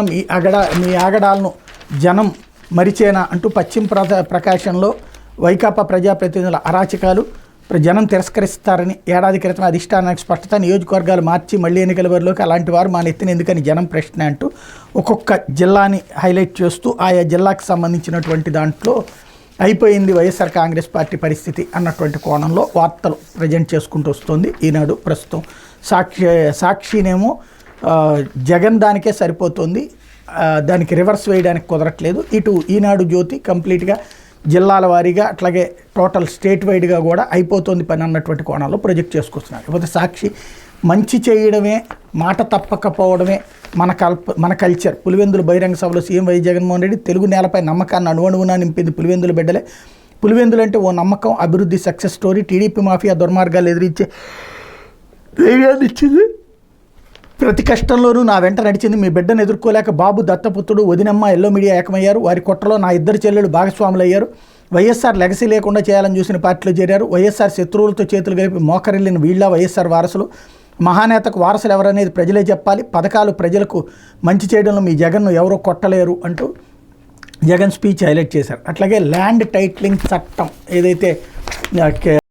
మీ ఆగడాలను జనం మరిచేనా అంటూ పశ్చిమ ప్రకాశంలో వైకాపా ప్రజాప్రతినిధుల అరాచకాలు జనం తిరస్కరిస్తారని ఏడాది క్రితం అధిష్టానానికి స్పష్టత. నియోజకవర్గాలు మార్చి మళ్లీ ఎన్నికల బరిలోకి అలాంటి వారు మా నెత్తిన ఎందుకని జనం ప్రశ్న అంటూ ఒక్కొక్క జిల్లాని హైలైట్ చేస్తూ ఆయా జిల్లాకు సంబంధించినటువంటి దాంట్లో అయిపోయింది వైఎస్ఆర్ కాంగ్రెస్ పార్టీ పరిస్థితి అన్నటువంటి కోణంలో వార్తలు ప్రజెంట్ చేసుకుంటూ వస్తుంది ఈనాడు. ప్రస్తుతం సాక్షినేమో జగన్ దానికే సరిపోతుంది, దానికి రివర్స్ వేయడానికి కుదరట్లేదు. ఇటు ఈనాడు జ్యోతి కంప్లీట్గా జిల్లాల వారీగా అట్లాగే టోటల్ స్టేట్ వైడ్గా కూడా అయిపోతుంది పని అన్నటువంటి కోణంలో ప్రొజెక్ట్ చేసుకొస్తున్నారు. లేకపోతే సాక్షి మంచి చేయడమే, మాట తప్పకపోవడమే మన కల్చర్. పులివెందుల బహిరంగ సభలో సీఎం వై జగన్మోహన్ రెడ్డి తెలుగు నేలపై నమ్మకాన్ని అణువణువునా నింపింది పులివెందుల బిడ్డలే. పులివెందులు అంటే ఓ నమ్మకం, అభివృద్ధి, సక్సెస్ స్టోరీ. టీడీపీ మాఫియా దుర్మార్గాలు ఎదిరించే ధైర్యాన్ని ఇచ్చింది. ప్రతి కష్టంలోనూ నా వెంట నడిచింది. మీ బిడ్డను ఎదుర్కోలేక బాబు, దత్తపుత్రుడు, వదినమ్మ, ఎల్లో మీడియా ఏకమయ్యారు. వారి కొట్టలో నా ఇద్దరు చెల్లెలు భాగస్వాములు అయ్యారు. వైఎస్ఆర్ లెగసీ లేకుండా చేయాలని చూసిన పార్టీలో చేరారు. వైఎస్ఆర్ శత్రువులతో చేతులు కలిపి మోకరిల్లిన వీళ్ళ వైఎస్ఆర్ వారసులు. మహానేతకు వారసులు ఎవరనేది ప్రజలే చెప్పాలి. పథకాలు ప్రజలకు మంచి చేయడంలో మీ జగన్ను ఎవరో కొట్టలేరు అంటూ జగన్ స్పీచ్ హైలైట్ చేశారు. అట్లాగే ల్యాండ్ టైటిలింగ్ చట్టం ఏదైతే